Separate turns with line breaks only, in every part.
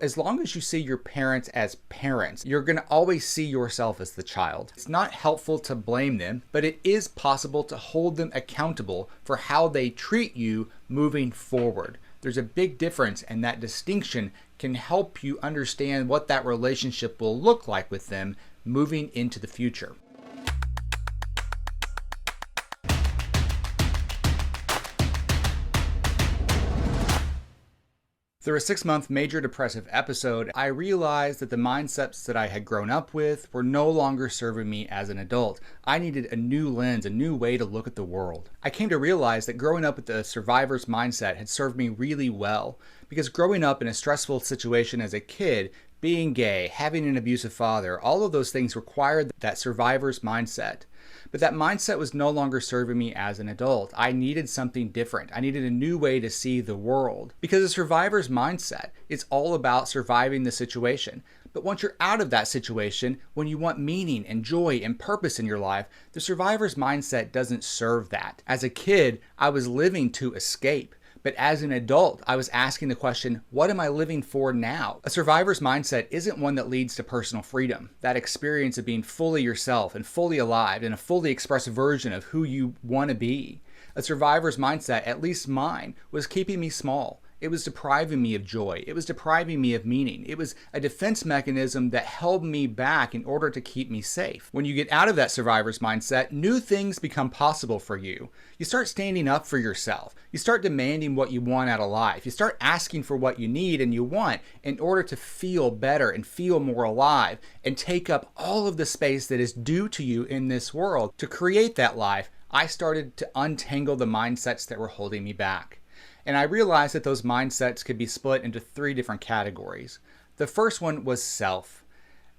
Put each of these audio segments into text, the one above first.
As long as you see your parents as parents, you're going to always see yourself as the child. It's not helpful to blame them, but it is possible to hold them accountable for how they treat you moving forward. There's a big difference, and that distinction can help you understand what that relationship will look like with them moving into the future. Through a 6-month major depressive episode, I realized that the mindsets that I had grown up with were no longer serving me as an adult. I needed a new lens, a new way to look at the world. I came to realize that growing up with the survivor's mindset had served me really well, because growing up in a stressful situation as a kid, being gay, having an abusive father, all of those things required that survivor's mindset. But that mindset was no longer serving me as an adult. I needed something different. I needed a new way to see the world. Because a survivor's mindset is all about surviving the situation. But once you're out of that situation, when you want meaning and joy and purpose in your life, the survivor's mindset doesn't serve that. As a kid, I was living to escape. But as an adult, I was asking the question, what am I living for now? A survivor's mindset isn't one that leads to personal freedom. That experience of being fully yourself and fully alive and a fully expressed version of who you want to be. A survivor's mindset, at least mine, was keeping me small. It was depriving me of joy. It was depriving me of meaning. It was a defense mechanism that held me back in order to keep me safe. When you get out of that survivor's mindset, new things become possible for you. You start standing up for yourself. You start demanding what you want out of life. You start asking for what you need and you want in order to feel better and feel more alive and take up all of the space that is due to you in this world. To create that life, I started to untangle the mindsets that were holding me back. And I realized that those mindsets could be split into 3 different categories. The first one was self.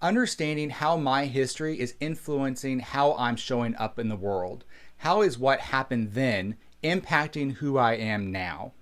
Understanding how my history is influencing how I'm showing up in the world. How is what happened then impacting who I am now?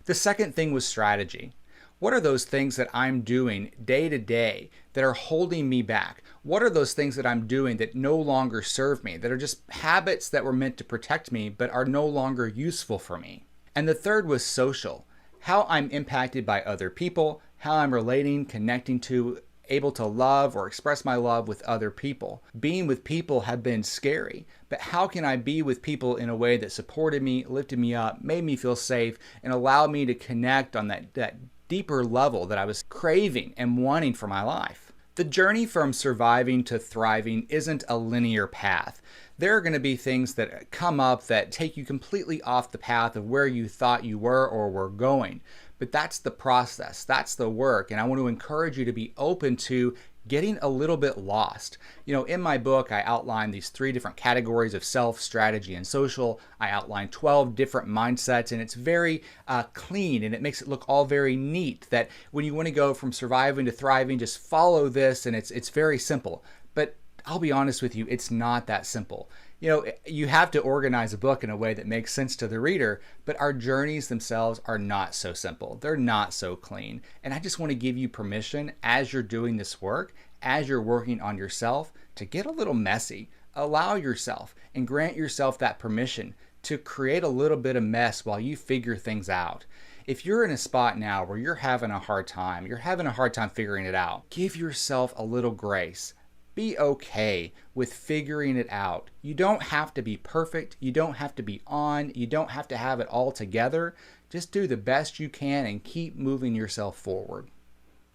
The second thing was strategy. What are those things that I'm doing day to day that are holding me back? What are those things that I'm doing that no longer serve me, that are just habits that were meant to protect me but are no longer useful for me? And the third was social. How I'm impacted by other people, how I'm relating, connecting to, able to love or express my love with other people. Being with people have been scary, but how can I be with people in a way that supported me, lifted me up, made me feel safe, and allowed me to connect on that deeper level that I was craving and wanting for my life? The journey from surviving to thriving isn't a linear path. There are going to be things that come up that take you completely off the path of where you thought you were or were going. But that's the process. That's the work. And I want to encourage you to be open to getting a little bit lost. You know, in my book, I outline these 3 different categories of self, strategy, and social. I outline 12 different mindsets, and it's very clean, and it makes it look all very neat, that when you want to go from surviving to thriving, just follow this, and it's very simple. But I'll be honest with you, it's not that simple. You know, you have to organize a book in a way that makes sense to the reader, but our journeys themselves are not so simple. They're not so clean. And I just want to give you permission as you're doing this work, as you're working on yourself, to get a little messy. Allow yourself and grant yourself that permission to create a little bit of mess while you figure things out. If you're in a spot now where you're having a hard time figuring it out, give yourself a little grace. Be okay with figuring it out. You don't have to be perfect. You don't have to be on. You don't have to have it all together. Just do the best you can and keep moving yourself forward.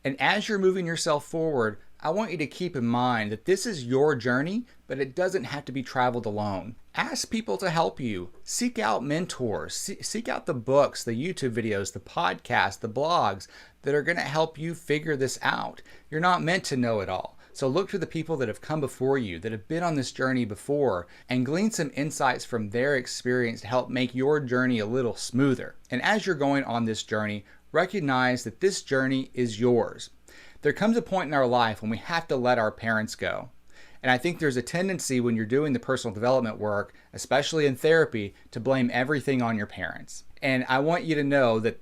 And as you're moving yourself forward, I want you to keep in mind that this is your journey, but it doesn't have to be traveled alone. Ask people to help you. Seek out mentors. Seek out the books, the YouTube videos, the podcasts, the blogs that are going to help you figure this out. You're not meant to know it all. So look to the people that have come before you, that have been on this journey before, and glean some insights from their experience to help make your journey a little smoother. And as you're going on this journey, recognize that this journey is yours. There comes a point in our life when we have to let our parents go. And I think there's a tendency when you're doing the personal development work, especially in therapy, to blame everything on your parents. And I want you to know that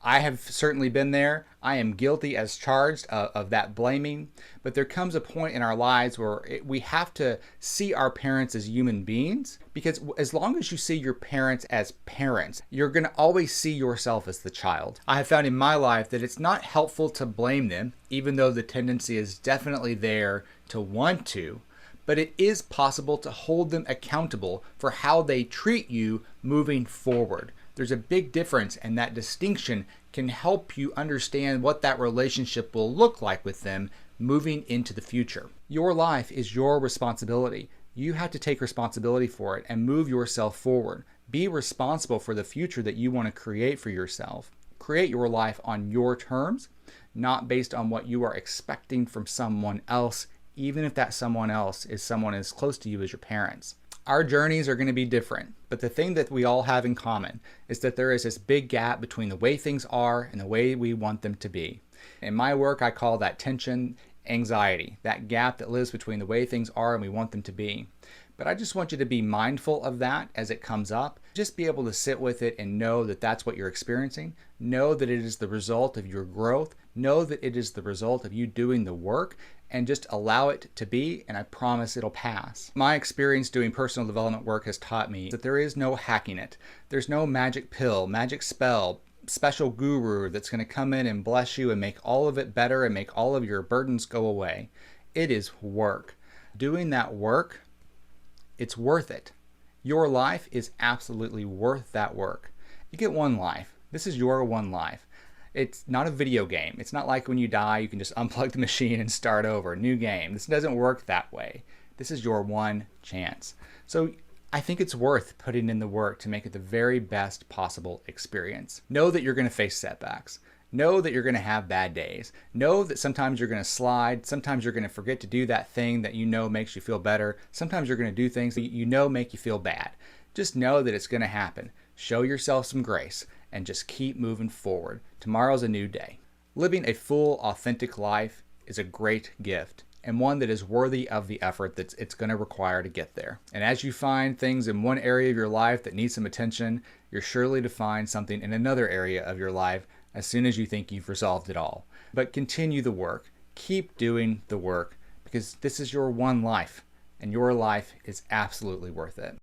I have certainly been there. I am guilty as charged of that blaming. But there comes a point in our lives where we have to see our parents as human beings, because as long as you see your parents as parents, you're going to always see yourself as the child. I have found in my life that it's not helpful to blame them, even though the tendency is definitely there to want to. But it is possible to hold them accountable for how they treat you moving forward. There's a big difference, and that distinction can help you understand what that relationship will look like with them moving into the future. Your life is your responsibility. You have to take responsibility for it and move yourself forward. Be responsible for the future that you want to create for yourself. Create your life on your terms, not based on what you are expecting from someone else, even if that someone else is someone as close to you as your parents. Our journeys are going to be different, but the thing that we all have in common is that there is this big gap between the way things are and the way we want them to be. In my work, I call that tension anxiety, that gap that lives between the way things are and we want them to be. But I just want you to be mindful of that as it comes up. Just be able to sit with it and know that that's what you're experiencing. Know that it is the result of your growth. Know that it is the result of you doing the work, and just allow it to be, and I promise it'll pass. My experience doing personal development work has taught me that there is no hacking it. There's no magic pill, magic spell, special guru that's going to come in and bless you and make all of it better and make all of your burdens go away. It is work. Doing that work, it's worth it. Your life is absolutely worth that work. You get one life. This is your one life. It's not a video game. It's not like when you die, you can just unplug the machine and start over. New game. This doesn't work that way. This is your one chance. So I think it's worth putting in the work to make it the very best possible experience. Know that you're going to face setbacks. Know that you're going to have bad days. Know that sometimes you're going to slide. Sometimes you're going to forget to do that thing that you know makes you feel better. Sometimes you're going to do things that you know make you feel bad. Just know that it's going to happen. Show yourself some grace and just keep moving forward. Tomorrow's a new day. Living a full, authentic life is a great gift, and one that is worthy of the effort that it's going to require to get there. And as you find things in one area of your life that need some attention, you're surely to find something in another area of your life as soon as you think you've resolved it all. But continue the work. Keep doing the work, because this is your one life, and your life is absolutely worth it.